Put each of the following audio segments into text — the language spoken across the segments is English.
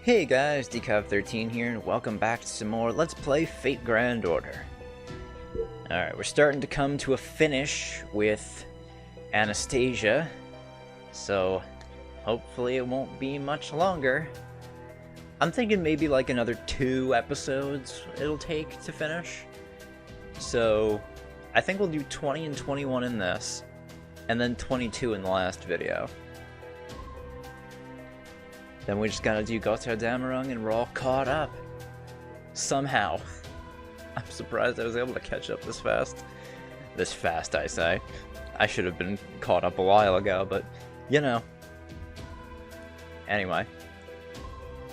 Hey guys, Decav13 here, and welcome back to some more Let's Play Fate Grand Order. Alright, we're starting to come to a finish with Anastasia, so hopefully it won't be much longer. I'm thinking maybe like another 2 episodes it'll take to finish. So I think we'll do 20 and 21 in this, and then 22 in the last video. Then we just gotta do Götterdämmerung and we're all caught up. Somehow. I'm surprised I was able to catch up this fast. This fast, I say. I should have been caught up a while ago, but, you know. Anyway.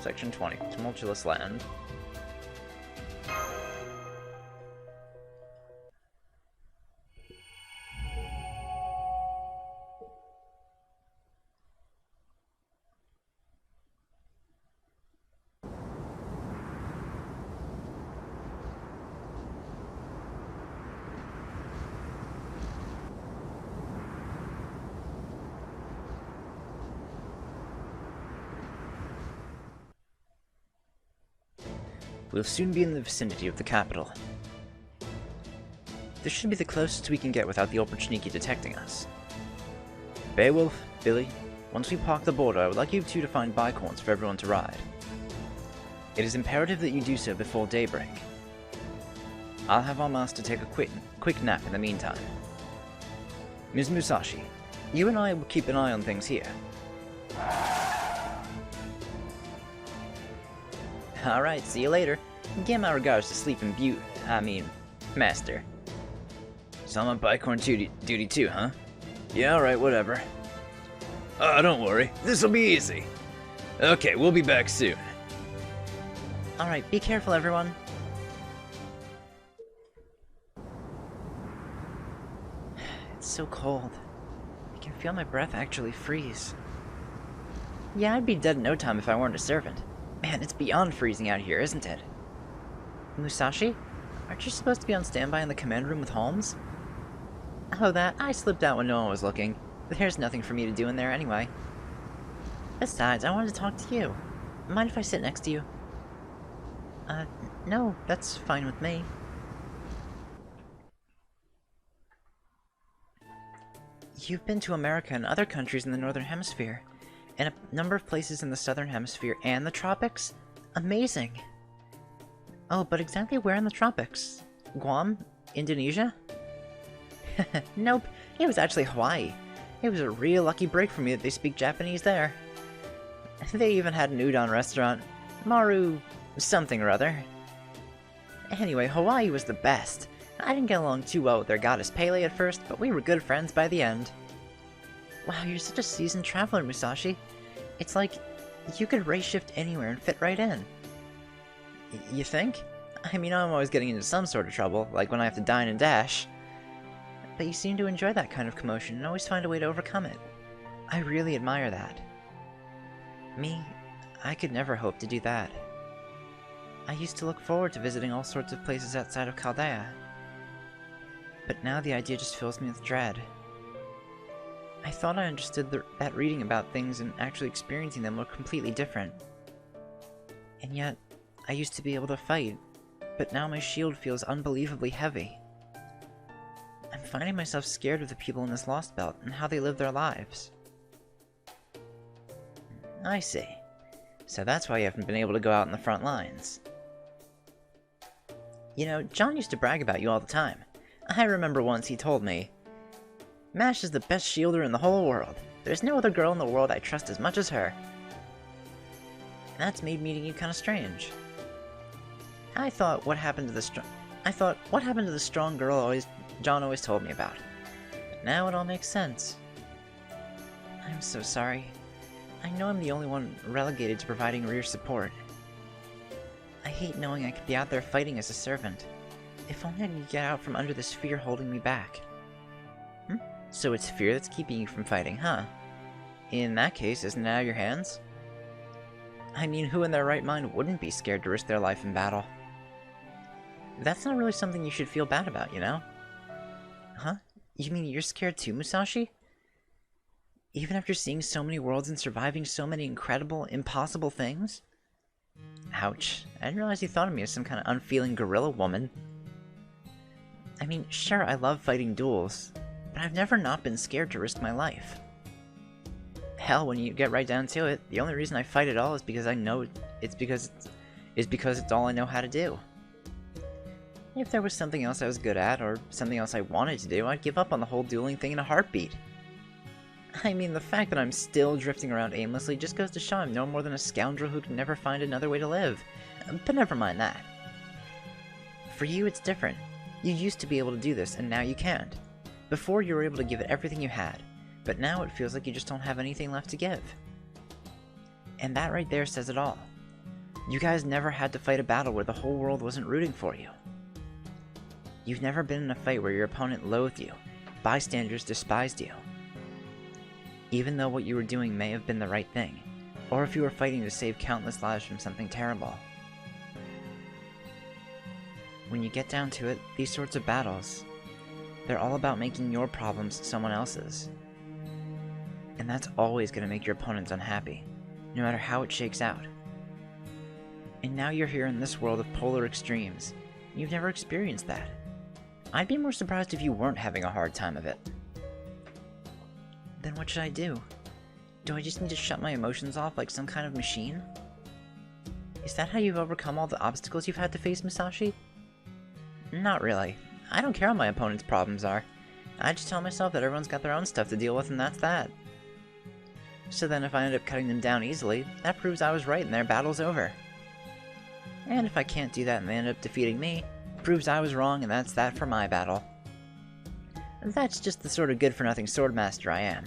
Section 20. Tumultuous Land. We'll soon be in the vicinity of the capital. This should be the closest we can get without the Opportunity detecting us. Beowulf, Billy, once we park the border, I would like you two to find bicorns for everyone to ride. It is imperative that you do so before daybreak. I'll have our master take a quick nap in the meantime. Ms. Musashi, you and I will keep an eye on things here. Alright, see you later. Give my regards to Sleeping Master. So I'm on bicorn duty too, huh? Yeah, alright, whatever. Don't worry. This'll be easy. Okay, we'll be back soon. Alright, be careful, everyone. It's so cold. I can feel my breath actually freeze. Yeah, I'd be dead in no time if I weren't a servant. Man, it's beyond freezing out here, isn't it? Musashi? Aren't you supposed to be on standby in the command room with Holmes? Oh, that. I slipped out when no one was looking. There's nothing for me to do in there anyway. Besides, I wanted to talk to you. Mind if I sit next to you? No, that's fine with me. You've been to America and other countries in the Northern Hemisphere, and a number of places in the Southern Hemisphere and the tropics? Amazing! Oh, but exactly where in the tropics? Guam? Indonesia? Nope, it was actually Hawaii. It was a real lucky break for me that they speak Japanese there. They even had an udon restaurant. Maru... something or other. Anyway, Hawaii was the best. I didn't get along too well with their goddess Pele at first, but we were good friends by the end. Wow, you're such a seasoned traveler, Musashi. It's like you could race shift anywhere and fit right in. You think? I mean, I'm always getting into some sort of trouble, like when I have to dine and dash. But you seem to enjoy that kind of commotion and always find a way to overcome it. I really admire that. Me, I could never hope to do that. I used to look forward to visiting all sorts of places outside of Chaldea. But now the idea just fills me with dread. I thought I understood that reading about things and actually experiencing them were completely different. And yet, I used to be able to fight, but now my shield feels unbelievably heavy. I'm finding myself scared of the people in this Lost Belt and how they live their lives. I see. So that's why you haven't been able to go out in the front lines. You know, John used to brag about you all the time. I remember once he told me, Mash is the best shielder in the whole world. There's no other girl in the world I trust as much as her. That's made meeting you kind of strange. I thought what happened to the strong girl John always told me about. But now it all makes sense. I'm so sorry. I know I'm the only one relegated to providing rear support. I hate knowing I could be out there fighting as a servant. If only I could get out from under this fear holding me back. So it's fear that's keeping you from fighting, huh? In that case, isn't it out of your hands? I mean, who in their right mind wouldn't be scared to risk their life in battle? That's not really something you should feel bad about, you know? Huh? You mean you're scared too, Musashi? Even after seeing so many worlds and surviving so many incredible, impossible things? Ouch. I didn't realize you thought of me as some kind of unfeeling gorilla woman. I mean, sure, I love fighting duels, but I've never not been scared to risk my life. Hell, when you get right down to it, the only reason I fight at all is because I know it's because it's all I know how to do. If there was something else I was good at, or something else I wanted to do, I'd give up on the whole dueling thing in a heartbeat. I mean, the fact that I'm still drifting around aimlessly just goes to show I'm no more than a scoundrel who can never find another way to live. But never mind that. For you, it's different. You used to be able to do this, and now you can't. Before, you were able to give it everything you had, but now it feels like you just don't have anything left to give. And that right there says it all. You guys never had to fight a battle where the whole world wasn't rooting for you. You've never been in a fight where your opponent loathed you, bystanders despised you. Even though what you were doing may have been the right thing, or if you were fighting to save countless lives from something terrible. When you get down to it, these sorts of battles, they're all about making your problems someone else's. And that's always going to make your opponents unhappy, no matter how it shakes out. And now you're here in this world of polar extremes. You've never experienced that. I'd be more surprised if you weren't having a hard time of it. Then what should I do? Do I just need to shut my emotions off like some kind of machine? Is that how you've overcome all the obstacles you've had to face, Musashi? Not really. I don't care what my opponent's problems are. I just tell myself that everyone's got their own stuff to deal with and that's that. So then if I end up cutting them down easily, that proves I was right and their battle's over. And if I can't do that and they end up defeating me, it proves I was wrong and that's that for my battle. That's just the sort of good-for-nothing swordmaster I am.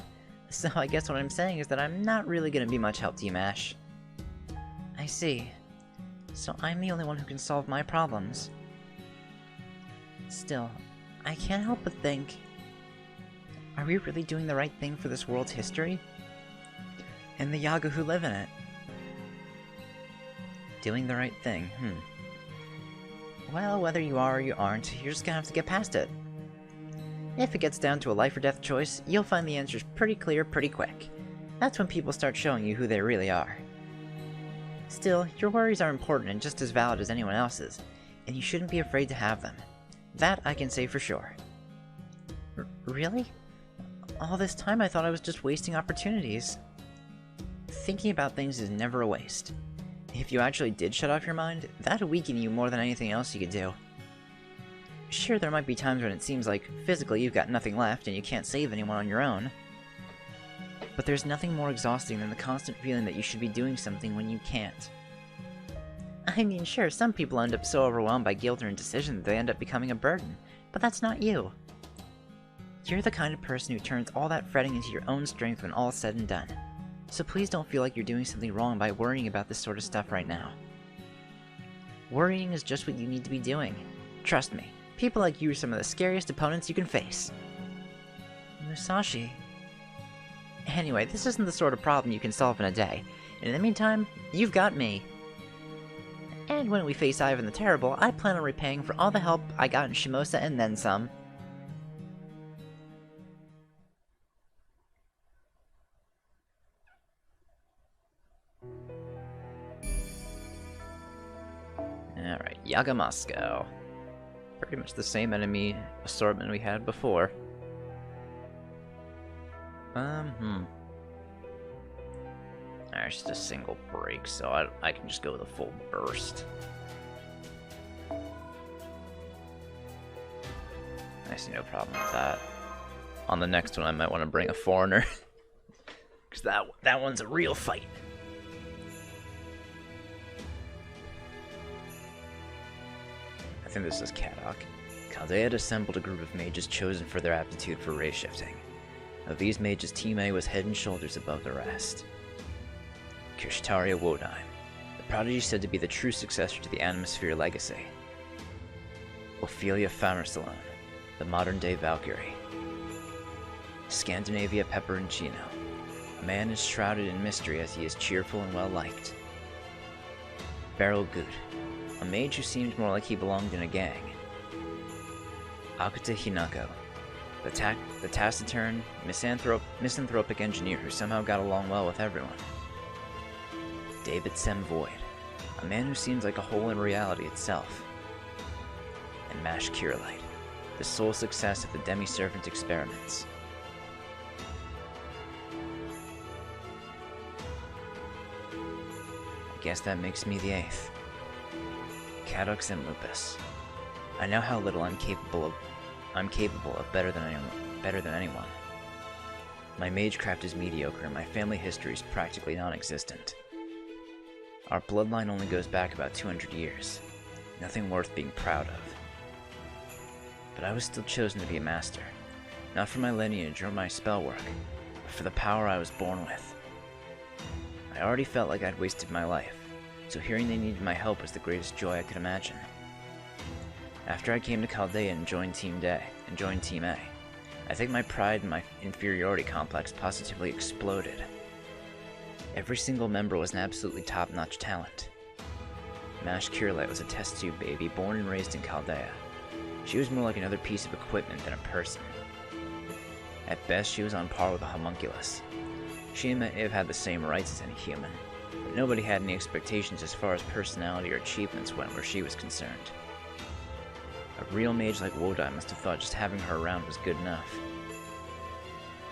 So I guess what I'm saying is that I'm not really going to be much help to you, Mash. I see. So I'm the only one who can solve my problems. Still, I can't help but think... Are we really doing the right thing for this world's history? And the Yaga who live in it? Doing the right thing, Well, whether you are or you aren't, you're just gonna have to get past it. If it gets down to a life or death choice, you'll find the answers pretty clear pretty quick. That's when people start showing you who they really are. Still, your worries are important and just as valid as anyone else's, and you shouldn't be afraid to have them. That I can say for sure. Really? All this time I thought I was just wasting opportunities. Thinking about things is never a waste. If you actually did shut off your mind, that'd weaken you more than anything else you could do. Sure, there might be times when it seems like physically you've got nothing left and you can't save anyone on your own. But there's nothing more exhausting than the constant feeling that you should be doing something when you can't. I mean, sure, some people end up so overwhelmed by guilt or indecision that they end up becoming a burden, but that's not you. You're the kind of person who turns all that fretting into your own strength when all's said and done. So please don't feel like you're doing something wrong by worrying about this sort of stuff right now. Worrying is just what you need to be doing. Trust me, people like you are some of the scariest opponents you can face. Musashi. Anyway, this isn't the sort of problem you can solve in a day. And in the meantime, you've got me. And when we face Ivan the Terrible, I plan on repaying for all the help I got in Shimosa and then some. Alright, Yaga Moscow. Pretty much the same enemy assortment we had before. There's just a single break, so I can just go with a full burst. I see no problem with that. On the next one, I might want to bring a foreigner. Because that one's a real fight. I think this is Kadok. Kaldea had assembled a group of mages chosen for their aptitude for ray shifting. Of these mages, Team A was head and shoulders above the rest. Kirshtaria Wodheim, the prodigy said to be the true successor to the Animosphere legacy. Ophelia Famersalon, the modern-day Valkyrie. Scandinavia Peperoncino, a man as shrouded in mystery as he is cheerful and well-liked. Beryl Good, a mage who seemed more like he belonged in a gang. Akuta Hinako, the taciturn, misanthropic engineer who somehow got along well with everyone. David Sem Void, A man who seems like a hole in reality itself. And Mash Kirillite, the sole success of the demi-servant experiments. I guess that makes me the 8th. Cadux and Lupus. I know how little I'm capable of better than anyone. My magecraft is mediocre and my family history is practically non-existent. Our bloodline only goes back about 200 years. Nothing worth being proud of. But I was still chosen to be a master. Not for my lineage or my spell work, but for the power I was born with. I already felt like I'd wasted my life, so hearing they needed my help was the greatest joy I could imagine. After I came to Chaldea and joined Team A, I think my pride and my inferiority complex positively exploded. Every single member was an absolutely top-notch talent. Mash Kirillite was a test tube baby born and raised in Chaldea. She was more like another piece of equipment than a person. At best, she was on par with a homunculus. She may have had the same rights as any human, but nobody had any expectations as far as personality or achievements went where she was concerned. A real mage like Wodai must have thought just having her around was good enough.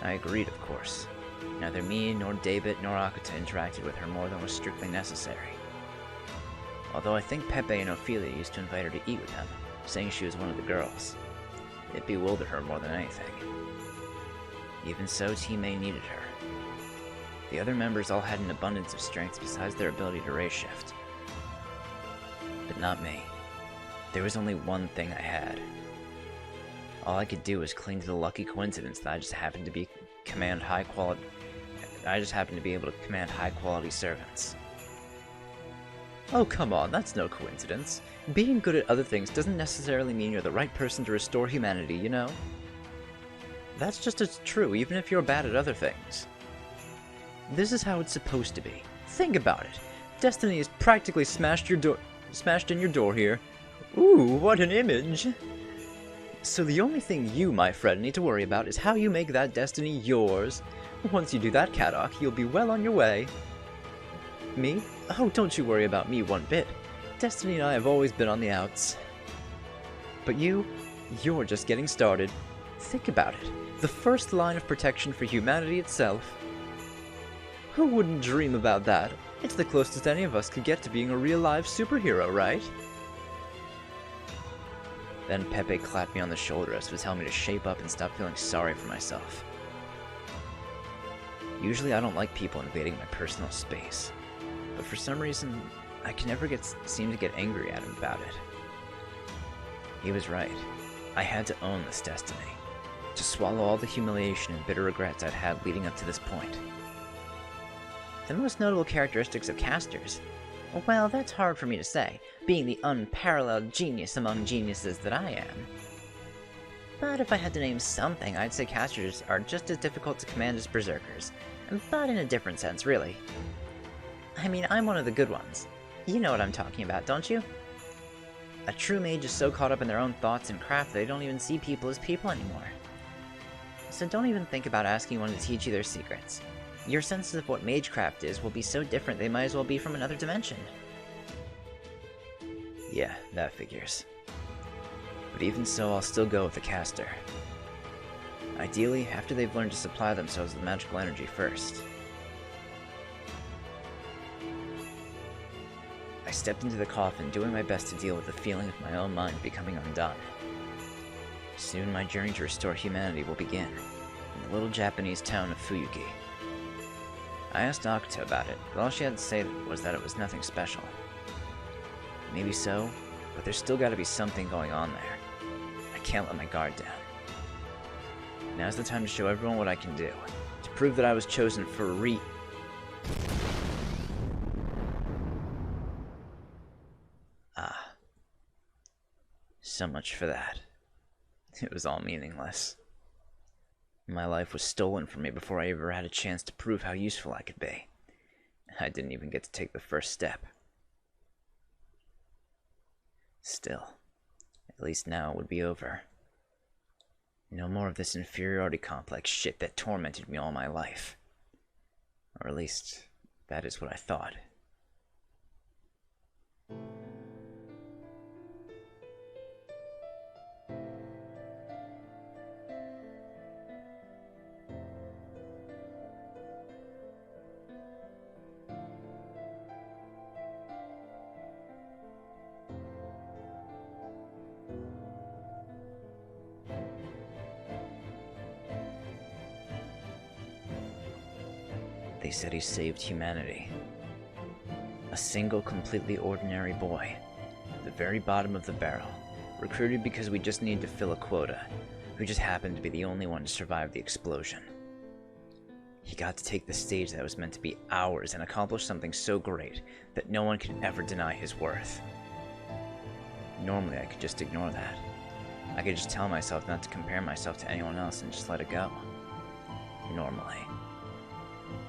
I agreed, of course. Neither me, nor David, nor Akuta interacted with her more than was strictly necessary. Although I think Pepe and Ophelia used to invite her to eat with them, saying she was one of the girls. It bewildered her more than anything. Even so, Team A needed her. The other members all had an abundance of strengths besides their ability to race shift. But not me. There was only one thing I had. All I could do was cling to the lucky coincidence that I just happened to be able to command high-quality servants. Oh, come on, that's no coincidence. Being good at other things doesn't necessarily mean you're the right person to restore humanity, you know? That's just as true, even if you're bad at other things. This is how it's supposed to be. Think about it. Destiny has practically smashed in your door here. Ooh, what an image! So the only thing you, my friend, need to worry about is how you make that destiny yours. Once you do that, Kadok, you'll be well on your way. Me? Oh, don't you worry about me one bit. Destiny and I have always been on the outs. But you're just getting started. Think about it. The first line of protection for humanity itself. Who wouldn't dream about that? It's the closest any of us could get to being a real-life superhero, right? Then Pepe clapped me on the shoulder as if to tell me to shape up and stop feeling sorry for myself. Usually I don't like people invading my personal space, but for some reason, I can never seem to get angry at him about it. He was right. I had to own this destiny, to swallow all the humiliation and bitter regrets I'd had leading up to this point. The most notable characteristics of casters? Well, that's hard for me to say, being the unparalleled genius among geniuses that I am. But if I had to name something, I'd say casters are just as difficult to command as berserkers, but in a different sense, really. I mean, I'm one of the good ones. You know what I'm talking about, don't you? A true mage is so caught up in their own thoughts and craft that they don't even see people as people anymore. So don't even think about asking one to teach you their secrets. Your senses of what magecraft is will be so different they might as well be from another dimension. Yeah, that figures. But even so, I'll still go with the caster. Ideally, after they've learned to supply themselves with magical energy first. I stepped into the coffin, doing my best to deal with the feeling of my own mind becoming undone. Soon my journey to restore humanity will begin, in the little Japanese town of Fuyuki. I asked Akuta about it, but all she had to say was that it was nothing special. Maybe so, but there's still gotta be something going on there. I can't let my guard down. Now's the time to show everyone what I can do, to prove that I was chosen for so much for that. It was all meaningless. My life was stolen from me before I ever had a chance to prove how useful I could be. I didn't even get to take the first step. Still, at least now it would be over. No more of this inferiority complex shit that tormented me all my life. Or at least, that is what I thought. They said he saved humanity. A single, completely ordinary boy, at the very bottom of the barrel, recruited because we just needed to fill a quota, who just happened to be the only one to survive the explosion. He got to take the stage that was meant to be ours and accomplish something so great that no one could ever deny his worth. Normally, I could just ignore that. I could just tell myself not to compare myself to anyone else and just let it go. Normally.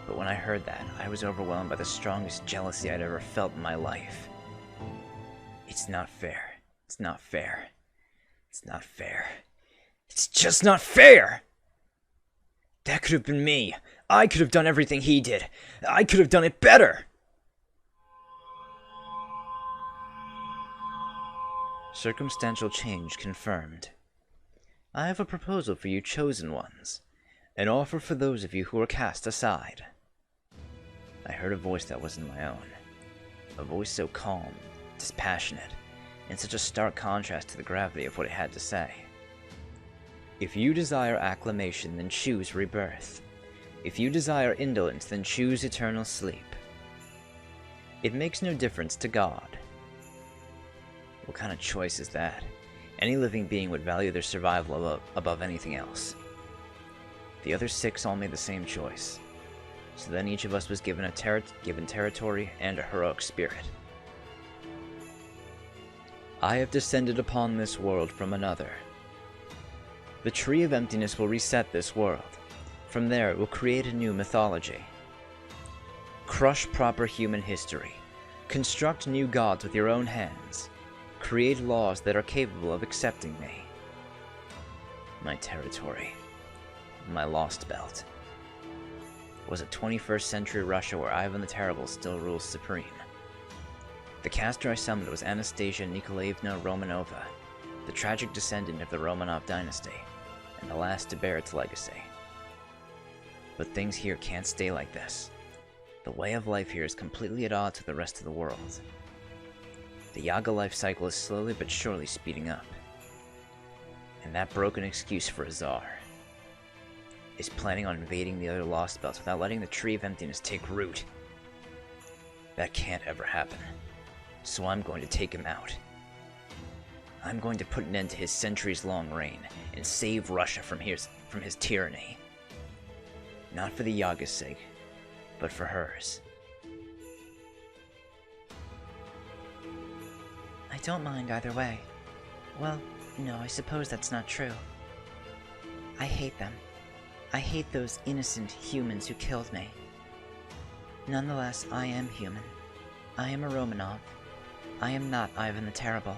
But when I heard that, I was overwhelmed by the strongest jealousy I'd ever felt in my life. It's not fair. It's not fair. It's not fair. It's just not fair! That could have been me. I could have done everything he did. I could have done it better! Circumstantial change confirmed. I have a proposal for you chosen ones. An offer for those of you who are cast aside. I heard a voice that wasn't my own. A voice so calm, dispassionate, and such a stark contrast to the gravity of what it had to say. If you desire acclamation, then choose rebirth. If you desire indolence, then choose eternal sleep. It makes no difference to God. What kind of choice is that? Any living being would value their survival above anything else. The other 6 all made the same choice. So then each of us was given territory and a heroic spirit. I have descended upon this world from another. The Tree of Emptiness will reset this world. From there, it will create a new mythology. Crush proper human history. Construct new gods with your own hands. Create laws that are capable of accepting me. My territory. My lost belt. Was it 21st century Russia where Ivan the Terrible still rules supreme? The caster I summoned was Anastasia Nikolaevna Romanova, the tragic descendant of the Romanov dynasty, and the last to bear its legacy. But things here can't stay like this. The way of life here is completely at odds with the rest of the world. The Yaga life cycle is slowly but surely speeding up. And that broken excuse for a czar is planning on invading the other lost belts without letting the Tree of Emptiness take root. That can't ever happen. So I'm going to take him out. I'm going to put an end to his centuries-long reign and save Russia from his tyranny. Not for the Yaga's sake, but for hers. I don't mind either way. Well, no, I suppose that's not true. I hate them. I hate those innocent humans who killed me. Nonetheless, I am human. I am a Romanov. I am not Ivan the Terrible.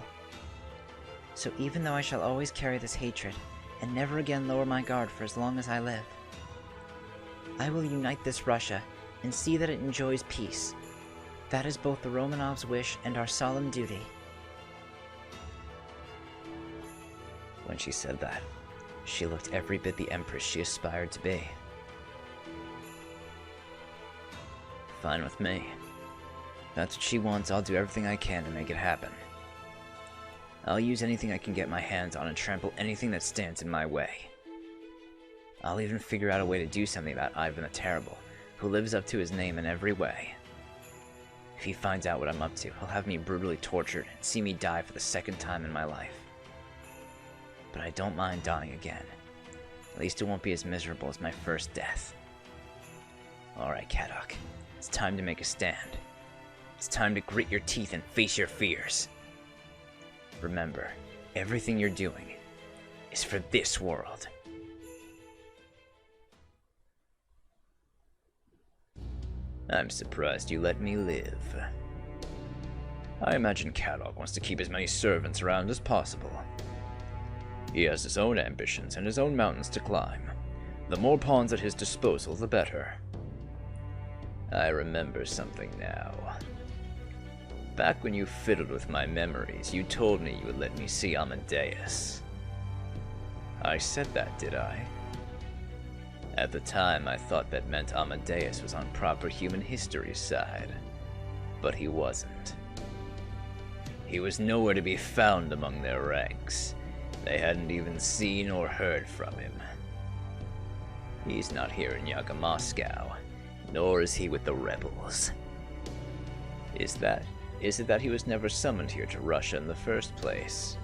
So even though I shall always carry this hatred, and never again lower my guard for as long as I live, I will unite this Russia and see that it enjoys peace. That is both the Romanovs' wish and our solemn duty. When she said that, she looked every bit the empress she aspired to be. Fine with me. If that's what she wants, I'll do everything I can to make it happen. I'll use anything I can get my hands on and trample anything that stands in my way. I'll even figure out a way to do something about Ivan the Terrible, who lives up to his name in every way. If he finds out what I'm up to, he'll have me brutally tortured and see me die for the 2nd time in my life. But I don't mind dying again. At least it won't be as miserable as my first death. Alright, Kadok. It's time to make a stand. It's time to grit your teeth and face your fears. Remember, everything you're doing is for this world. I'm surprised you let me live. I imagine Kadok wants to keep as many servants around as possible. He has his own ambitions and his own mountains to climb. The more pawns at his disposal, the better. I remember something now. Back when you fiddled with my memories, you told me you would let me see Amadeus. I said that, did I? At the time, I thought that meant Amadeus was on proper human history's side. But he wasn't. He was nowhere to be found among their ranks. They hadn't even seen or heard from him. He's not here in Yaga Moscow. nor is he with the rebels. Is it that he was never summoned here to Russia in the first place?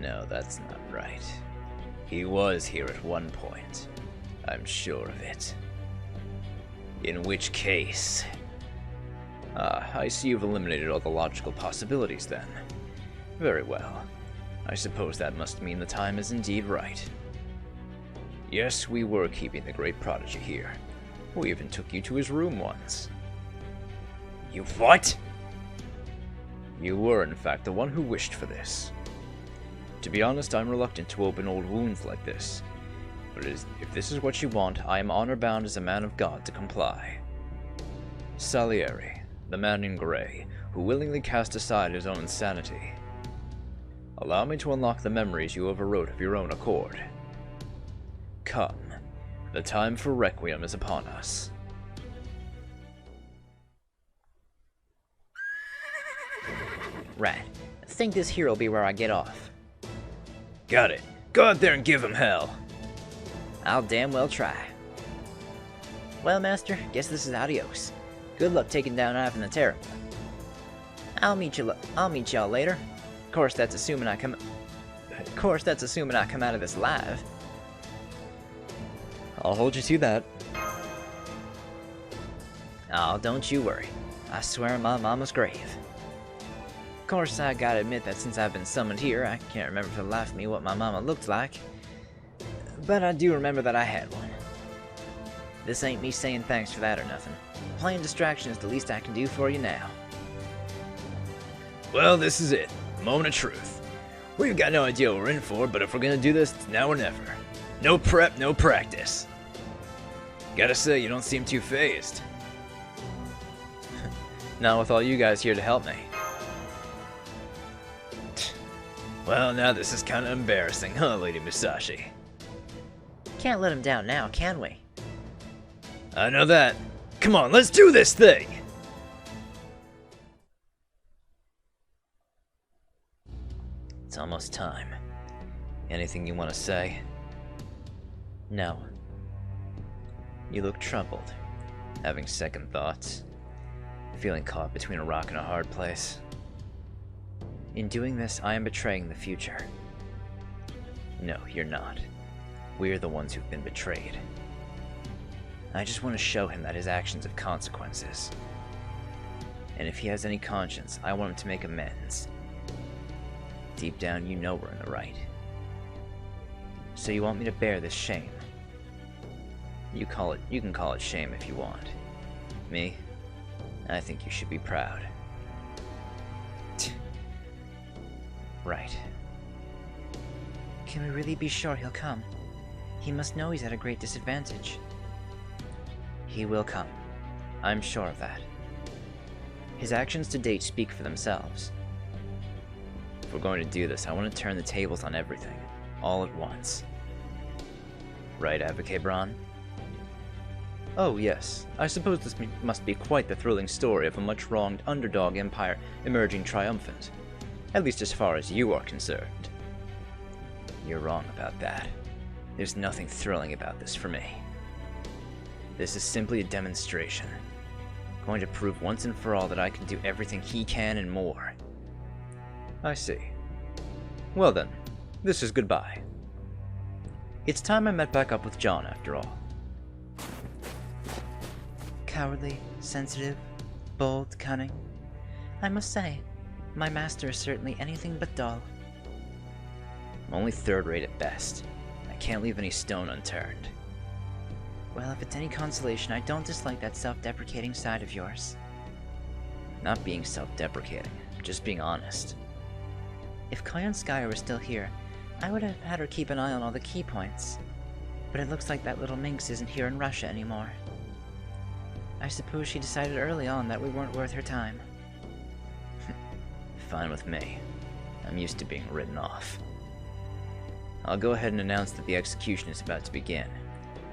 No, that's not right. He was here at one point. I'm sure of it. In which case... I see you've eliminated all the logical possibilities then. Very well. I suppose that must mean the time is indeed right. Yes, we were keeping the great prodigy here. We even took you to his room once. You what? You were, in fact, the one who wished for this. To be honest, I'm reluctant to open old wounds like this. But if this is what you want, I am honor-bound as a man of God to comply. Salieri, the man in grey, who willingly cast aside his own sanity. Allow me to unlock the memories you overwrote of your own accord. Come, the time for Requiem is upon us. Right. I think this here will be where I get off. Got it. Go out there and give him hell. I'll damn well try. Well, Master, guess this is adios. Good luck taking down Ivan the Terrible. I'll meet y'all later. Of course, that's assuming I come out of this alive. I'll hold you to that. Oh, don't you worry. I swear on my mama's grave. Of course, I gotta admit that since I've been summoned here, I can't remember for the life of me what my mama looked like. But I do remember that I had one. This ain't me saying thanks for that or nothing. Playing distraction is the least I can do for you now. Well, this is it. The moment of truth. We've got no idea what we're in for, but if we're gonna do this, it's now or never. No prep, no practice. Gotta say, you don't seem too phased. Not with all you guys here to help me. Well, now this is kinda embarrassing, huh, Lady Musashi? Can't let him down now, can we? I know that. Come on, let's do this thing! It's almost time. Anything you want to say? No. You look troubled. Having second thoughts. Feeling caught between a rock and a hard place. In doing this, I am betraying the future. No, you're not. We're the ones who've been betrayed. I just want to show him that his actions have consequences. And if he has any conscience, I want him to make amends. Deep down, you know we're in the right. So you want me to bear this shame? You can call it shame if you want. Me? I think you should be proud. Right. Can we really be sure he'll come? He must know he's at a great disadvantage. He will come. I'm sure of that. His actions to date speak for themselves. If we're going to do this, I want to turn the tables on everything, all at once. Right, Advocate Braun? Oh, yes. I suppose this must be quite the thrilling story of a much-wronged underdog empire emerging triumphant. At least as far as you are concerned. You're wrong about that. There's nothing thrilling about this for me. This is simply a demonstration. Going to prove once and for all that I can do everything he can and more. I see. Well then, this is goodbye. It's time I met back up with John after all. Cowardly, sensitive, bold, cunning. I must say, my master is certainly anything but dull. I'm only third-rate at best. I can't leave any stone unturned. Well, if it's any consolation, I don't dislike that self-deprecating side of yours. Not being self-deprecating, just being honest. If Koyanskaya were still here, I would have had her keep an eye on all the key points. But it looks like that little minx isn't here in Russia anymore. I suppose she decided early on that we weren't worth her time. Fine with me. I'm used to being written off. I'll go ahead and announce that the execution is about to begin.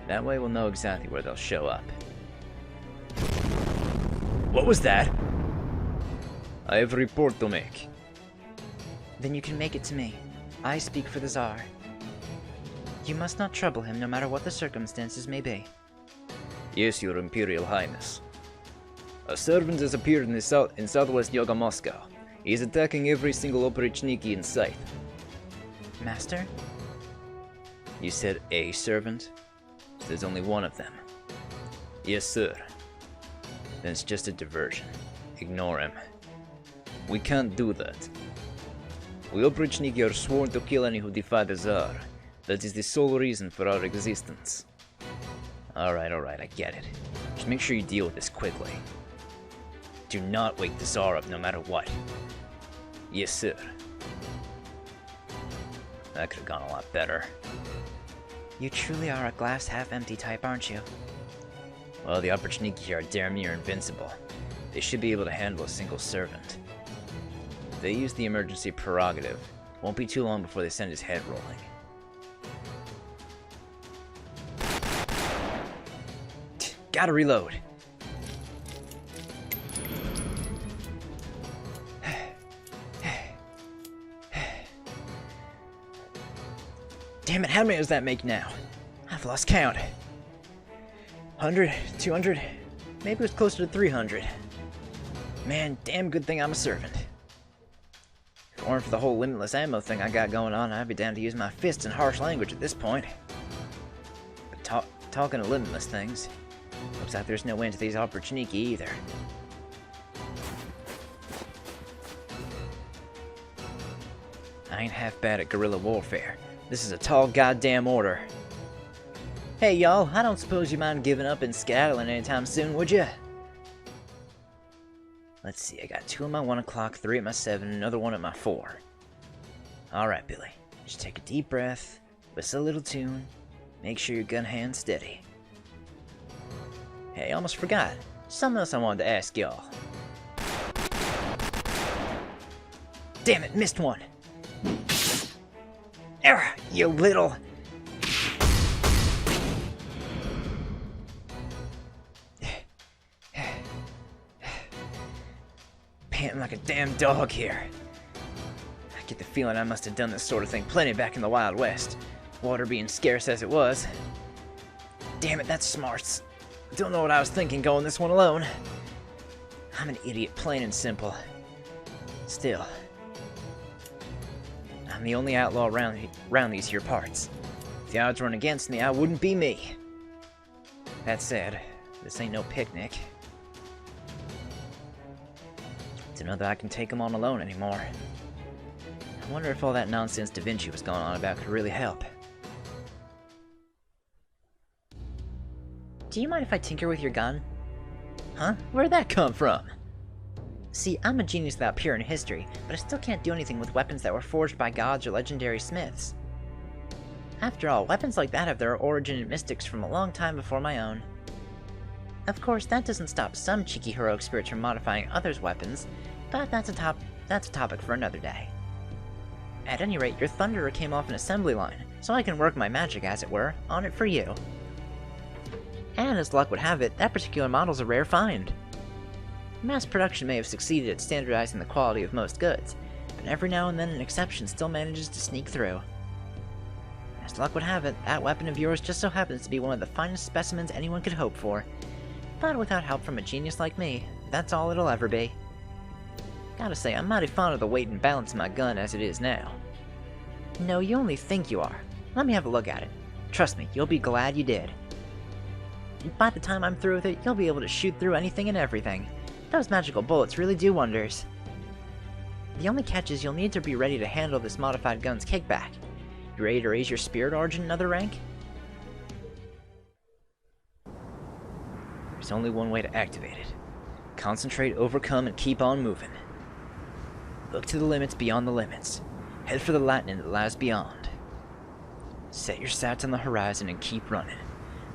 That way we'll know exactly where they'll show up. What was that? I have a report to make. Then you can make it to me. I speak for the Tsar. You must not trouble him no matter what the circumstances may be. Yes, Your Imperial Highness. A servant has appeared in southwest Yaga Moscow. He is attacking every single oprichniki in sight. Master? You said a servant? There's only one of them. Yes, sir. Then it's just a diversion. Ignore him. We can't do that. We oprichniki are sworn to kill any who defy the Tsar. That is the sole reason for our existence. Alright, I get it. Just make sure you deal with this quickly. Do not wake the Tsar up no matter what. Yes, sir. That could have gone a lot better. You truly are a glass half-empty type, aren't you? Well, the oprichniki are damn near invincible. They should be able to handle a single servant. If they use the emergency prerogative, won't be too long before they send his head rolling. Gotta reload. Damn it, how many does that make now? I've lost count. 100, 200, maybe it was closer to 300. Man, damn good thing I'm a servant. If it weren't for the whole limitless ammo thing I got going on, I'd be down to use my fists in harsh language at this point. But talking of limitless things, looks like there's no end to these oprichniki either. I ain't half bad at guerrilla warfare. This is a tall goddamn order. Hey y'all, I don't suppose you mind giving up and skedaddling anytime soon, would ya? Let's see, I got 2 at my 1 o'clock, 3 at my 7, another 1 at my 4. Alright, Billy. Just take a deep breath, whistle a little tune, make sure your gun hand's steady. Hey, I almost forgot. Something else I wanted to ask y'all. Damn it, missed one! Error, you little... Panting like a damn dog here. I get the feeling I must have done this sort of thing plenty back in the Wild West. Water being scarce as it was. Damn it, that's smarts. Don't know what I was thinking going this one alone. I'm an idiot, plain and simple. Still, I'm the only outlaw around these here parts. If the odds run against me, I wouldn't be me. That said, this ain't no picnic. Don't know that I can take them on alone anymore. I wonder if all that nonsense Da Vinci was going on about could really help. Do you mind if I tinker with your gun? Huh? Where'd that come from? See, I'm a genius without peer in history, but I still can't do anything with weapons that were forged by gods or legendary smiths. After all, weapons like that have their origin in mystics from a long time before my own. Of course, that doesn't stop some cheeky heroic spirits from modifying others' weapons, but that's a topic for another day. At any rate, your Thunderer came off an assembly line, so I can work my magic, as it were, on it for you. And as luck would have it, that particular model's a rare find. Mass production may have succeeded at standardizing the quality of most goods, but every now and then an exception still manages to sneak through. As luck would have it, that weapon of yours just so happens to be one of the finest specimens anyone could hope for. But without help from a genius like me, that's all it'll ever be. Gotta say, I'm mighty fond of the weight and balance of my gun as it is now. No, you only think you are. Let me have a look at it. Trust me, you'll be glad you did. By the time I'm through with it, you'll be able to shoot through anything and everything. Those magical bullets really do wonders. The only catch is you'll need to be ready to handle this modified gun's kickback. You ready to raise your spirit origin another rank? There's only one way to activate it. Concentrate, overcome, and keep on moving. Look to the limits beyond the limits. Head for the lightning that lies beyond. Set your sights on the horizon and keep running.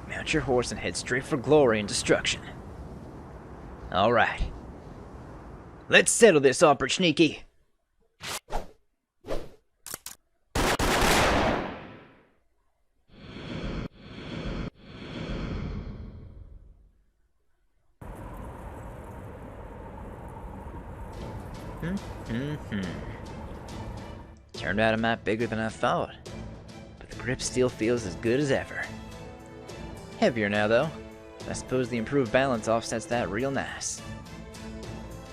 Mount your horse and head straight for glory and destruction. Alright. Let's settle this, oprichniki! Turned out a mite bigger than I thought, but the grip still feels as good as ever. Heavier now, though. I suppose the improved balance offsets that real nice.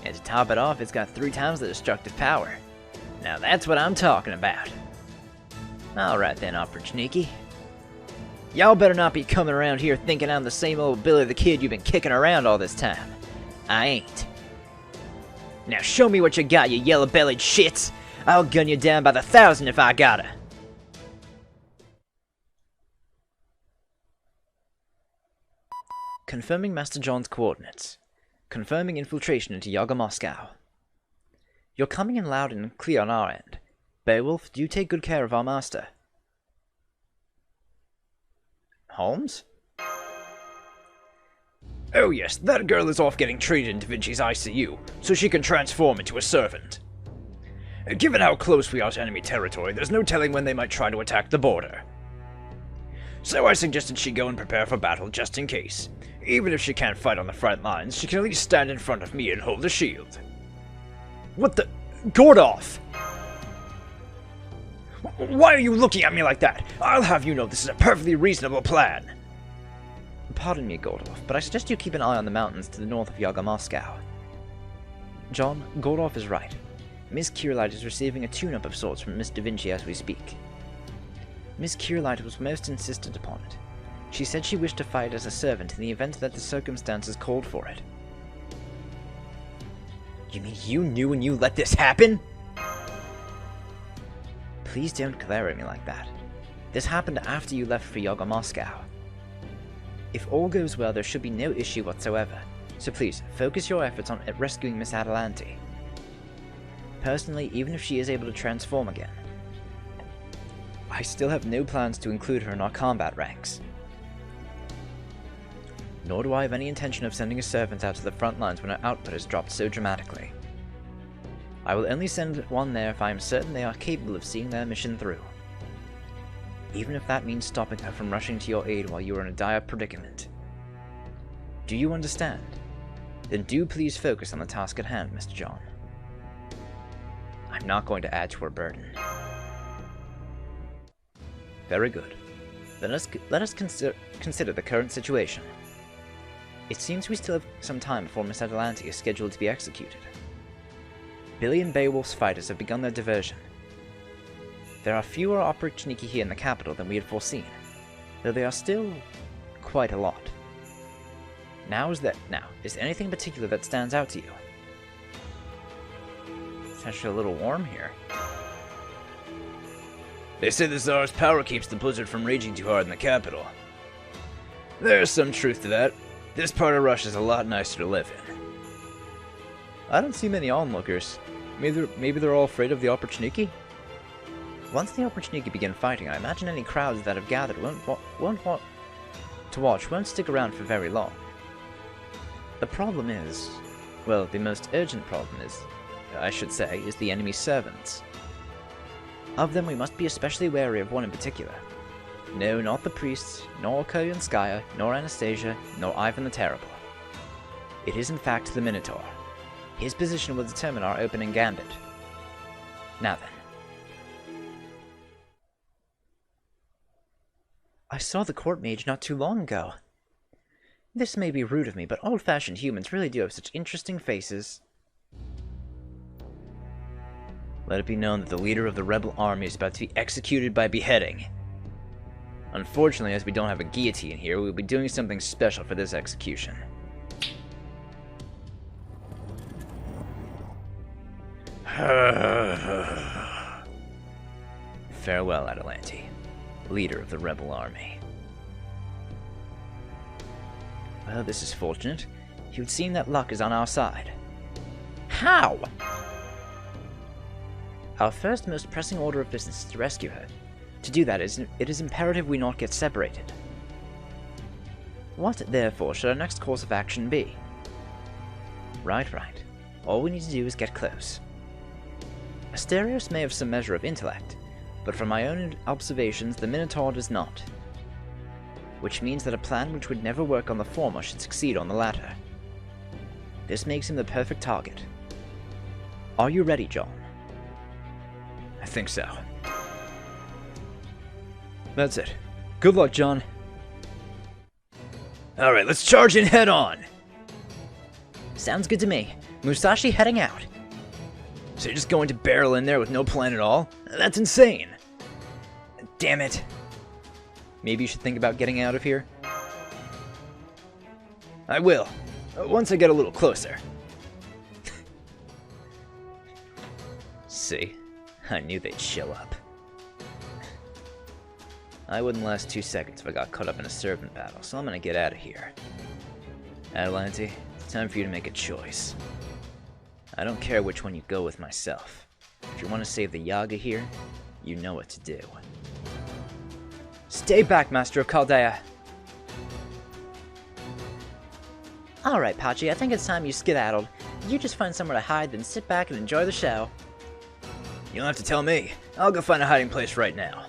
And to top it off, it's got 3 times the destructive power. Now that's what I'm talking about. Alright then, Opportunity. Y'all better not be coming around here thinking I'm the same old Billy the Kid you've been kicking around all this time. I ain't. Now show me what you got, you yellow-bellied shits! I'll gun you down by the 1,000 if I gotta. Confirming Master John's coordinates. Confirming infiltration into Yaga Moscow. You're coming in loud and clear on our end. Beowulf, do you take good care of our master? Holmes? Oh yes, that girl is off getting treated in Da Vinci's ICU, so she can transform into a servant. Given how close we are to enemy territory, there's no telling when they might try to attack the border. So I suggested she go and prepare for battle just in case. Even if she can't fight on the front lines, she can at least stand in front of me and hold a shield. What the... Gordolf! Why are you looking at me like that? I'll have you know this is a perfectly reasonable plan. Pardon me, Gordolf, but I suggest you keep an eye on the mountains to the north of Yaga Moscow. John, Gordolf is right. Miss Kierlight is receiving a tune-up of sorts from Miss Da Vinci as we speak. Miss Kierlight was most insistent upon it. She said she wished to fight as a servant in the event that the circumstances called for it. You mean you knew and you let this happen? Please don't glare at me like that. This happened after you left for Yaga Moscow. If all goes well, there should be no issue whatsoever, so please, focus your efforts on rescuing Miss Atalante. Personally, even if she is able to transform again, I still have no plans to include her in our combat ranks. Nor do I have any intention of sending a servant out to the front lines when her output has dropped so dramatically. I will only send one there if I am certain they are capable of seeing their mission through. Even if that means stopping her from rushing to your aid while you are in a dire predicament. Do you understand? Then do please focus on the task at hand, Mr. John. I'm not going to add to her burden. Very good. Then let us consider the current situation. It seems we still have some time before Miss Atalante is scheduled to be executed. Billy and Beowulf's fighters have begun their diversion. There are fewer Opportunity here in the capital than we had foreseen, though they are still quite a lot. Now, is there anything in particular that stands out to you? It's actually a little warm here. They say the Tsar's power keeps the blizzard from raging too hard in the capital. There's some truth to that. This part of Russia is a lot nicer to live in. I don't see many onlookers. Maybe they're all afraid of the Opportunity? Once the Opportunity begin fighting, I imagine any crowds that have gathered won't want to watch won't stick around for very long. The problem is, well, the most urgent problem is, I should say, is the enemy's servants. Of them we must be especially wary of one in particular. No, not the priests, nor Koyanskaya, nor Anastasia, nor Ivan the Terrible. It is in fact the Minotaur. His position will determine our opening gambit. Now then. I saw the court mage not too long ago. This may be rude of me, but old-fashioned humans really do have such interesting faces. Let it be known that the leader of the rebel army is about to be executed by beheading. Unfortunately, as we don't have a guillotine here, we will be doing something special for this execution. Farewell, Atalante, leader of the rebel army. Well, this is fortunate. It would seem that luck is on our side. How? Our first most pressing order of business is to rescue her. To do that, it is imperative we not get separated. What, therefore, should our next course of action be? Right. All we need to do is get close. Asterios may have some measure of intellect, but from my own observations, the Minotaur does not. Which means that a plan which would never work on the former should succeed on the latter. This makes him the perfect target. Are you ready, John? I think so. That's it. Good luck, John. Alright, let's charge in head on! Sounds good to me. Musashi heading out. So you're just going to barrel in there with no plan at all? That's insane! Damn it. Maybe you should think about getting out of here? I will. Once I get a little closer. See? I knew they'd show up. I wouldn't last 2 seconds if I got caught up in a servant battle, so I'm gonna get out of here. Atalante, it's time for you to make a choice. I don't care which one you go with myself. If you want to save the Yaga here, you know what to do. Stay back, Master of Chaldea! Alright, Pachi, I think it's time you skedaddled. You just find somewhere to hide, then sit back and enjoy the show. You don't have to tell me. I'll go find a hiding place right now.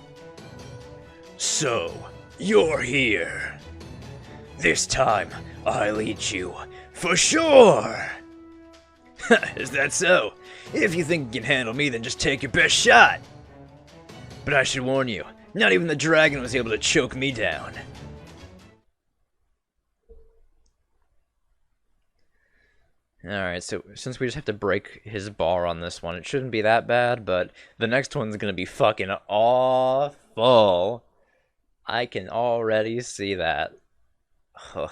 So, you're here. This time, I'll eat you, for sure! Is that so? If you think you can handle me, then just take your best shot! But I should warn you, not even the dragon was able to choke me down. Alright, so since we just have to break his bar on this one, it shouldn't be that bad, but the next one's gonna be fucking awful. I can already see that. Ugh.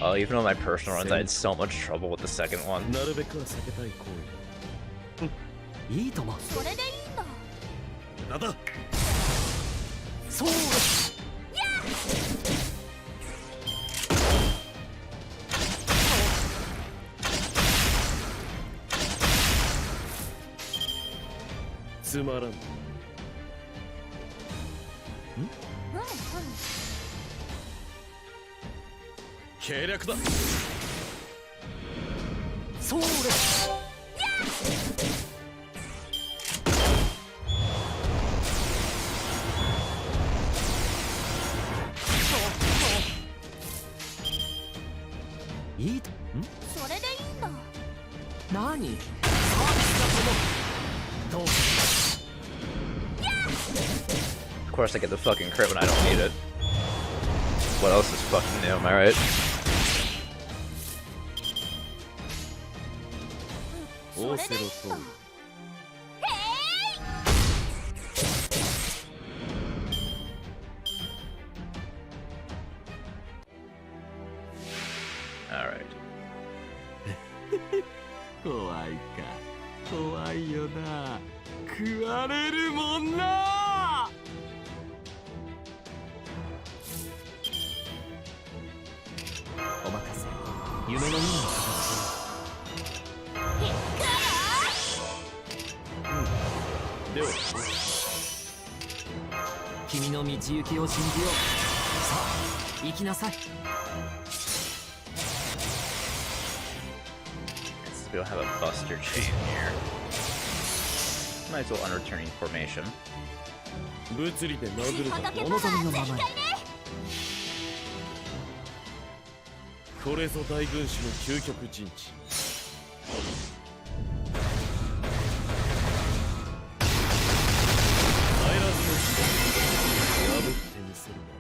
Oh, even on my personal runs, I had so much trouble with the second one. Of course I get the fucking crit when I don't need it. What else is fucking new, am I right? Alright. We don't have a buster chain here. Might as well unreturning formation.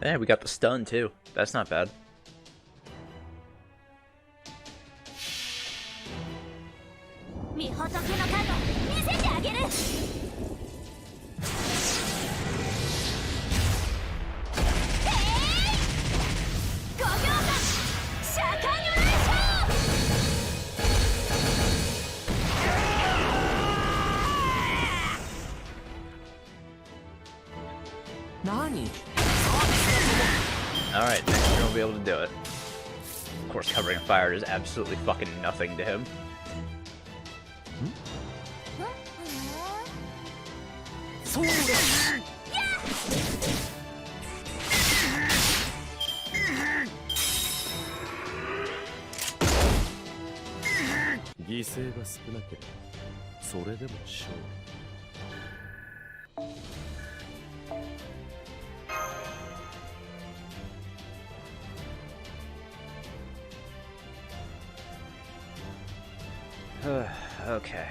Yeah, we got the stun too. That's not bad. Alright, next turn we'll be able to do it. Of course, covering fire is absolutely fucking nothing to him. Okay.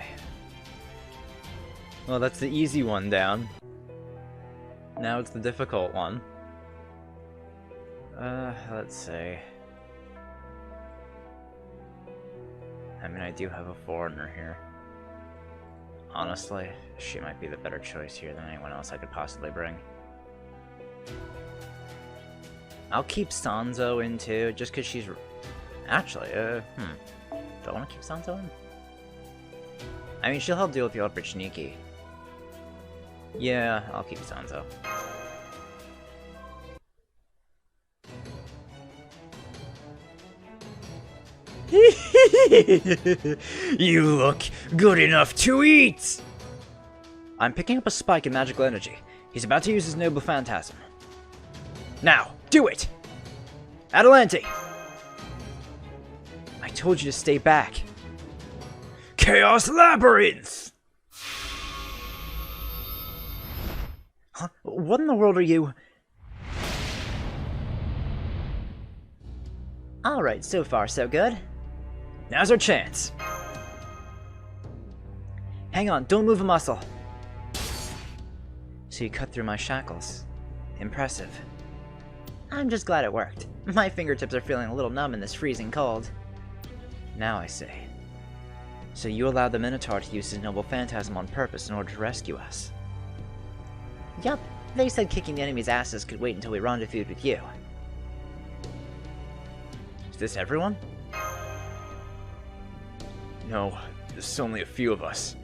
Well, that's the easy one down. Now it's the difficult one. Let's see. I mean, I do have a foreigner here. Honestly, she might be the better choice here than anyone else I could possibly bring. I'll keep Sanzo in too, just because she's... Actually, do I want to keep Sanzo in? I mean, she'll help deal with the Obrichniki. Yeah, I'll keep Sanzo. You look good enough to eat! I'm picking up a spike in magical energy. He's about to use his noble phantasm. Now, do it! Atalante! I told you to stay back. Chaos Labyrinth! Huh? What in the world are you... Alright, so far so good. Now's our chance. Hang on, don't move a muscle. So you cut through my shackles. Impressive. I'm just glad it worked. My fingertips are feeling a little numb in this freezing cold. Now I see. So you allowed the Minotaur to use his noble phantasm on purpose in order to rescue us. Yup, they said kicking the enemy's asses could wait until we rendezvoused with you. Is this everyone? No, there's only a few of us.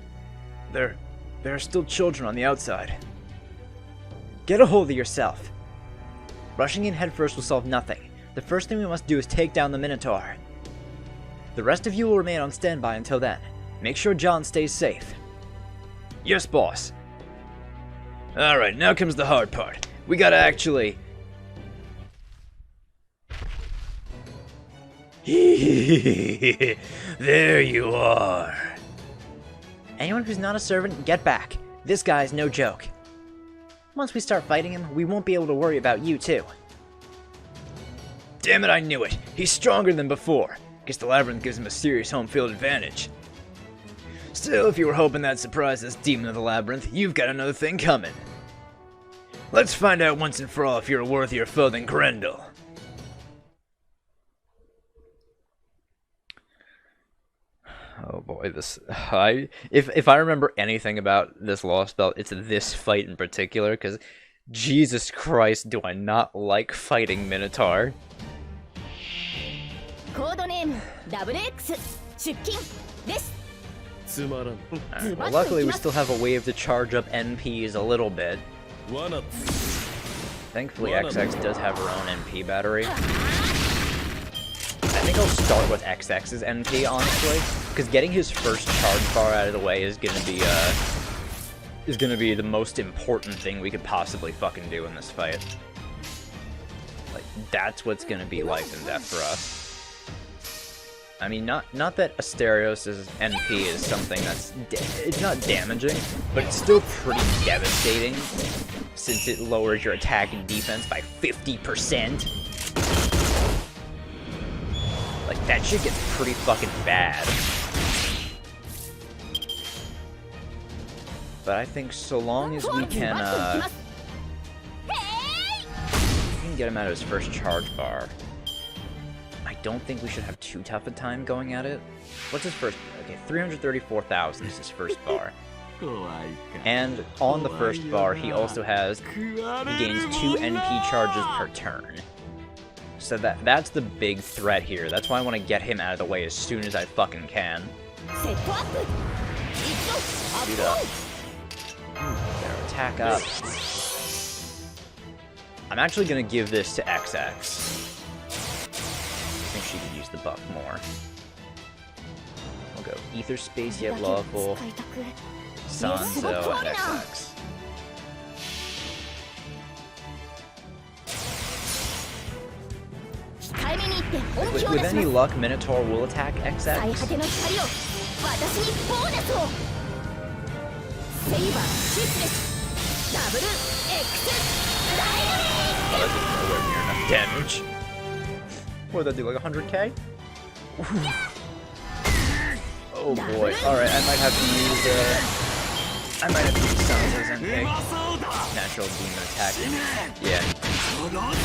There are still children on the outside. Get a hold of yourself. Rushing in headfirst will solve nothing. The first thing we must do is take down the Minotaur. The rest of you will remain on standby until then. Make sure John stays safe. Yes, boss. Alright, now comes the hard part. We gotta actually... There you are. Anyone who's not a servant, get back. This guy's no joke. Once we start fighting him, we won't be able to worry about you too. Damn it, I knew it. He's stronger than before. Guess the labyrinth gives him a serious home field advantage. Still, if you were hoping that'd surprise this demon of the labyrinth, you've got another thing coming. Let's find out once and for all if you're a worthier foe than Grendel. Oh boy, this... If I remember anything about this Lost Belt, it's this fight in particular, because Jesus Christ, do I not like fighting Minotaur. Codename XX 出勤です。 Alright, well, luckily we still have a wave to charge up NPs a little bit. Thankfully XX does have her own NP battery. I think I'll start with XX's NP, honestly, because getting his first charge bar out of the way is gonna be the most important thing we could possibly fucking do in this fight. Like, that's what's gonna be life and death for us. I mean, not that Asterios' NP is something that's... it's not damaging, but it's still pretty devastating, since it lowers your attack and defense by 50%. Like, that shit gets pretty fucking bad. But I think so long as we can get him out of his first charge bar, I don't think we should have too tough a time going at it. What's his first? Okay, 334,000 is his first bar. And on the first bar, he also has... he gains 2 NP charges per turn. So that's the big threat here. That's why I want to get him out of the way as soon as I fucking can. Shoot up. There, attack up. I'm actually going to give this to XX. I think she could use the buff more. We'll go Ether Space Yet Lawful, Sanzo, and XX. With any luck, Minotaur will attack XX. Oh, that did nowhere near enough damage. What did that do, like 100k? Oh boy. Alright, I might have to use I might have used Sansa's and natural demon attack. Yeah.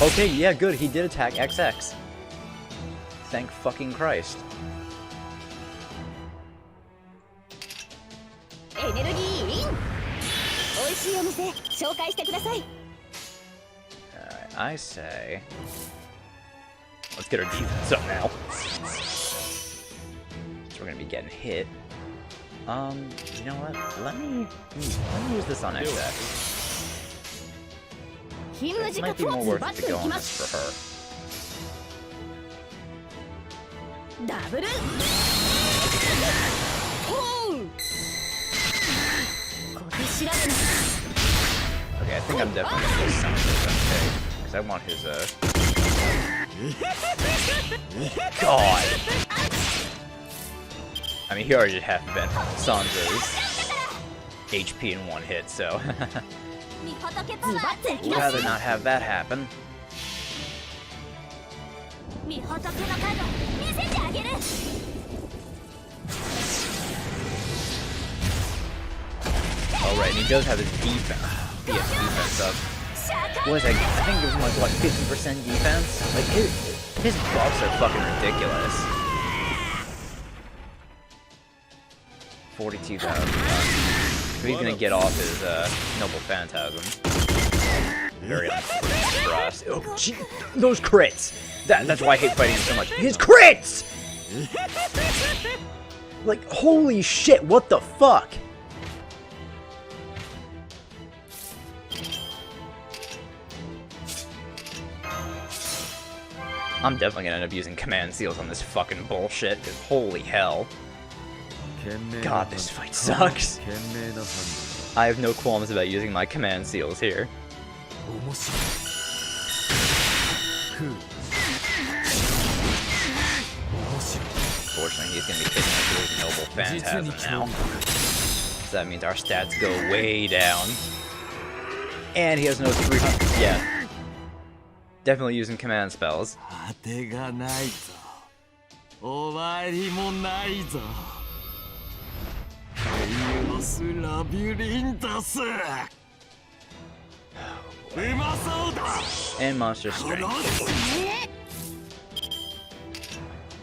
Okay, yeah, good. He did attack XX. Thank fucking Christ. エネルギーイン。美味しいお店紹介してください。 Alright, I say... Let's get our defense up now. So we're gonna be getting hit. You know what? Let me use this on XX. It might be more worth it to go on this for her. ダブル。ほう。これ知られない。 Okay, I think I'm definitely gonna use Sansa's okay. Because I want his, God! I mean, he already did half event Sansa's HP in one hit, so... Would rather not have that happen. みほとけのカード見せてあげる。 Oh, right, and he does have his defense. Yes, defense up. What is that? I think it gives him like, what, 50% defense? Like, his buffs are fucking ridiculous. 42,000. If he's gonna get off his, Noble Phantasm. Very unfortunate for us. Oh, gee, those crits! That's why I hate fighting him so much. His crits! Like, holy shit, what the fuck? I'm definitely gonna end up using command seals on this fucking bullshit, because holy hell. God, this fight sucks. I have no qualms about using my command seals here. Fortunately, he's gonna be hitting us with his Noble Phantasm now. So that means our stats go way down. And he has no 300. Yeah. Definitely using command spells. And monster strength.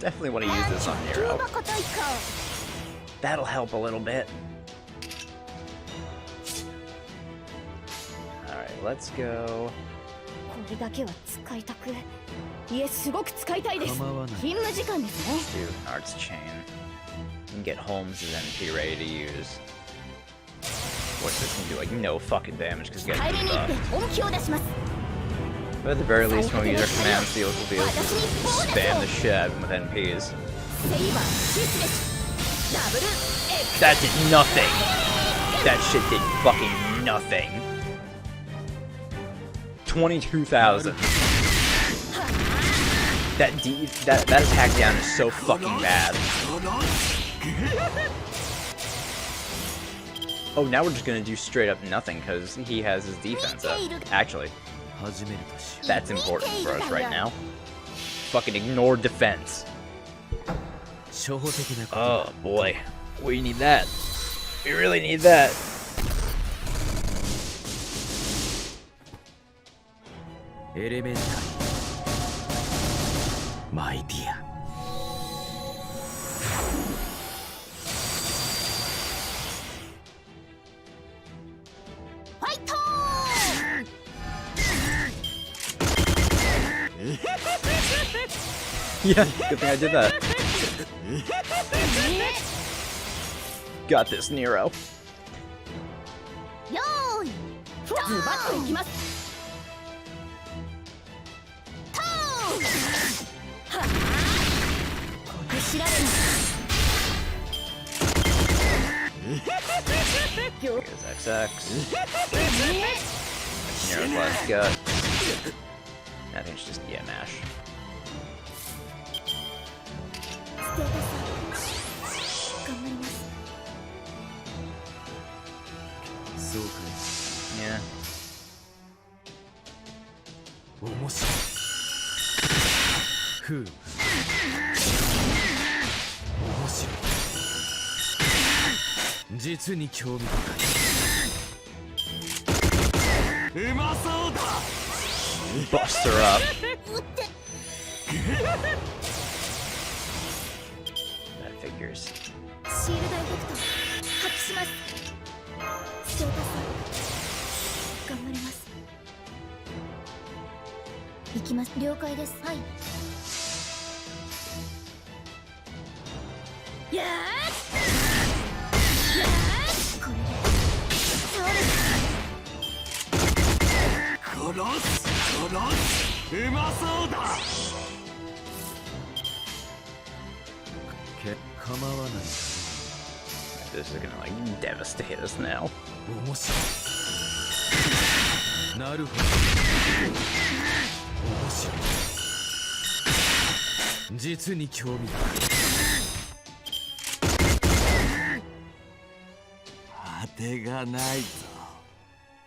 Definitely want to use this on Nero. That'll help a little bit. Alright, let's go. これだけは使いたく。いえ、すごく使いたいです。勤務時間ですね。 Let's do Arts Chain. And get Holmes' MP ready to use. What's this gonna do? Like, no fucking damage because get帰りに行って本気を出します。 But at the very least, when we use our command seals, we'll be able to spam the shit out of him with NPs. That did nothing! That shit did fucking nothing. 22,000. That attack down is so fucking bad. Oh, now we're just gonna do straight up nothing because he has his defense up. Actually, that's important for us right now. Fucking ignore defense. Oh boy, we need that. We really need that. My dear. Yeah, good thing I did that. Got this, Nero. Here's XX. Nero's last gut. I think it's just, yeah, mash. Yeah. Bust her up. That figures. シールドエフェクト発揮します。視聴パス頑張ります。行きます。了解です。はい。やーこれで倒れうまそうだ。構わない。 This is gonna like devastate us now. 面白い。なるほど。面白い。実に興味あてがないぞ。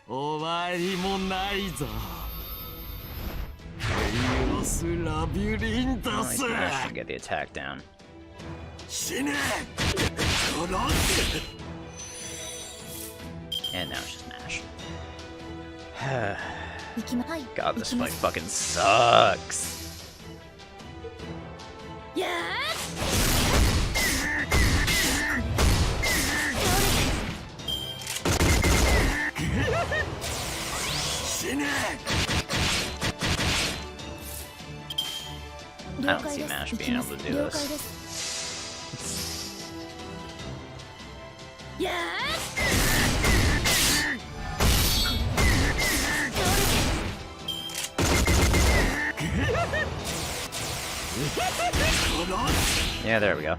終わりもないぞ。エイオスラビュリンタ Only ス。 Smash can get the attack down. 死ね。殺す。 And now it's just Smash. 行きまはい。 God, this fight fucking sucks. や死ね。 I don't see Mash being able to do 了解 this. です。やYeah, there we go.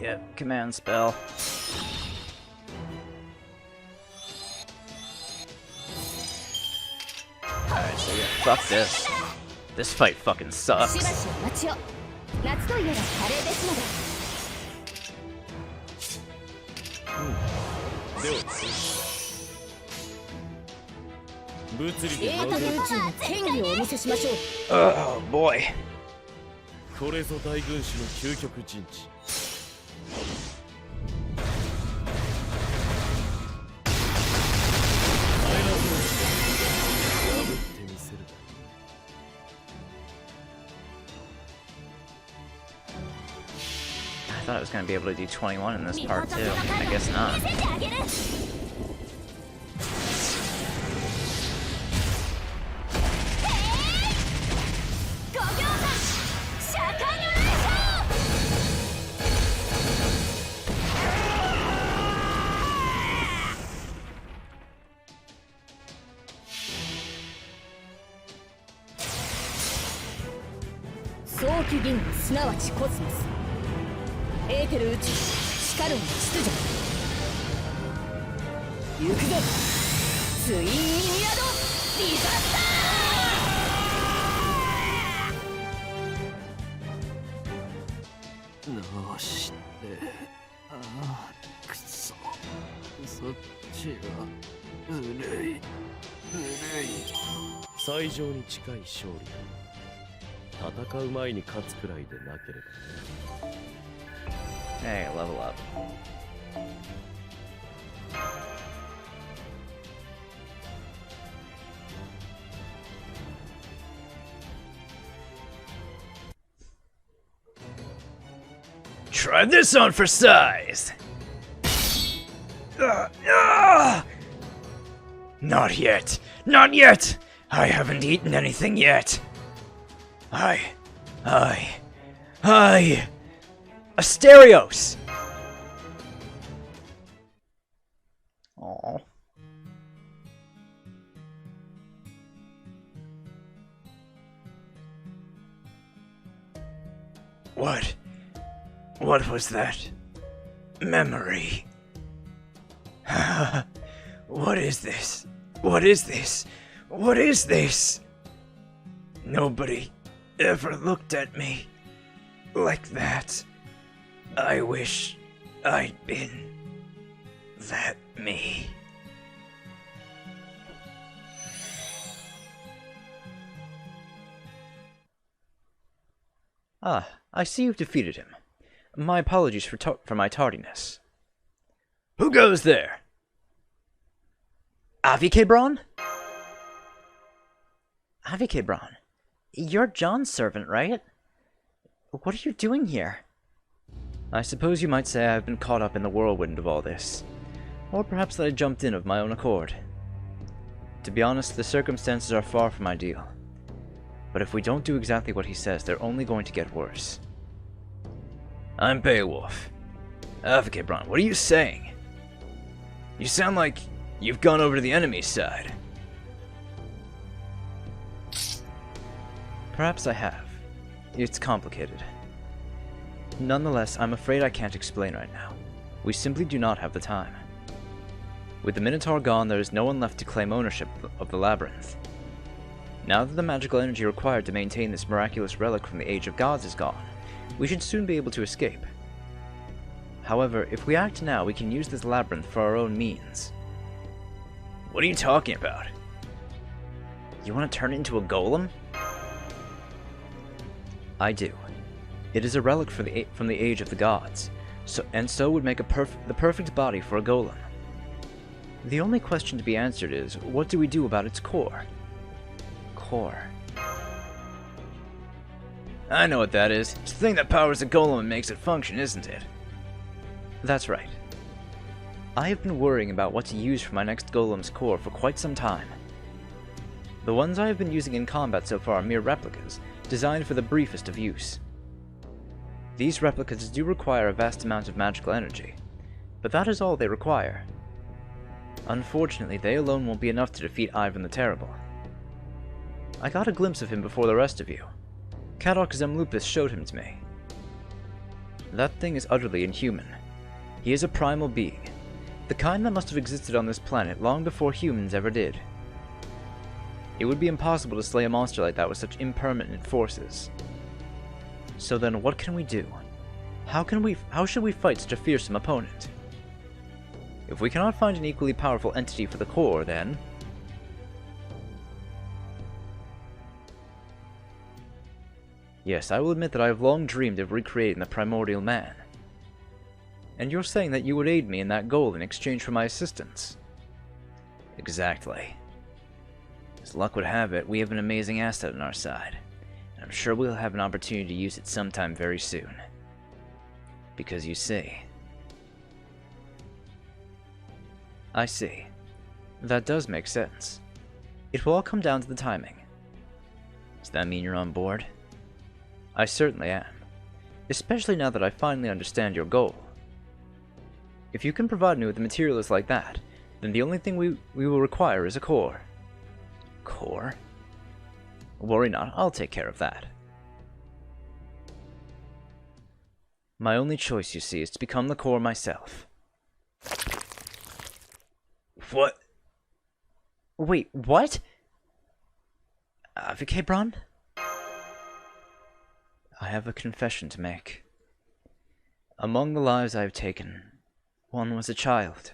Yep, command spell. Alright, so yeah, fuck this. This fight fucking しば sucks. しお待ちを。夏といえばカレーですので。エータル宇宙の権威をお見せしましょう。 Oh boy. これぞ大軍師の究極陣地。破ってみせる。 I thought I was gonna be able to do 21 in this part too. I guess not. 見せてあげる。5秒間社会の連勝。早期銀河すなわちコスモス。エーテル宇宙しかるの秩序。行くぞツインミニアドリザスタどうして。ああ、くそ。そっちは古い。最上に近い勝利だ。戦う前に勝つくらいでなければ。 Hey, level up. Try this on for size! Not yet! Not yet! I haven't eaten anything yet! Asterios! Aww. What was that? Memory. What is this? What is this? What is this? Nobody ever looked at me like that. I wish I'd been that me. Ah, I see you've defeated him. My apologies for my tardiness. Who goes there? Avikebron? Avikebron, you're John's servant, right? What are you doing here? I suppose you might say I've been caught up in the whirlwind of all this. Or perhaps that I jumped in of my own accord. To be honest, the circumstances are far from ideal. But if we don't do exactly what he says, they're only going to get worse. I'm Beowulf. Avikebron, what are you saying? You sound like you've gone over to the enemy's side. Perhaps I have. It's complicated. Nonetheless, I'm afraid I can't explain right now. We simply do not have the time. With the Minotaur gone, there is no one left to claim ownership of the labyrinth. Now that the magical energy required to maintain this miraculous relic from the Age of Gods is gone, we should soon be able to escape. However, if we act now, we can use this labyrinth for our own means. What are you talking about? You want to turn it into a golem? I do. It is a relic from the Age of the Gods, so would make the perfect body for a golem. The only question to be answered is, what do we do about its core? Core. I know what that is. It's the thing that powers the golem and makes it function, isn't it? That's right. I have been worrying about what to use for my next golem's core for quite some time. The ones I have been using in combat so far are mere replicas, designed for the briefest of use. These replicas do require a vast amount of magical energy, but that is all they require. Unfortunately, they alone won't be enough to defeat Ivan the Terrible. I got a glimpse of him before the rest of you. Kadok Zemlupus showed him to me. That thing is utterly inhuman. He is a primal being, the kind that must have existed on this planet long before humans ever did. It would be impossible to slay a monster like that with such impermanent forces. So then, what can we do? How should we fight such a fearsome opponent? If we cannot find an equally powerful entity for the core, then... Yes, I will admit that I have long dreamed of recreating the primordial man. And you're saying that you would aid me in that goal in exchange for my assistance? Exactly. As luck would have it, we have an amazing asset on our side, and I'm sure we'll have an opportunity to use it sometime very soon. Because you see... I see. That does make sense. It will all come down to the timing. Does that mean you're on board? I certainly am. Especially now that I finally understand your goal. If you can provide me with a materialist like that, then the only thing we will require is a core. Core? Worry not, I'll take care of that. My only choice, you see, is to become the core myself. What? Wait, what? Avikebron? I have a confession to make. Among the lives I have taken, one was a child.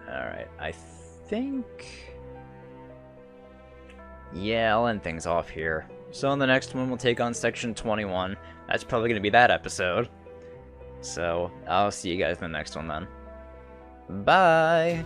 Alright, I think... Yeah, I'll end things off here. So in the next one, we'll take on Section 21. That's probably going to be that episode. So, I'll see you guys in the next one then. Bye!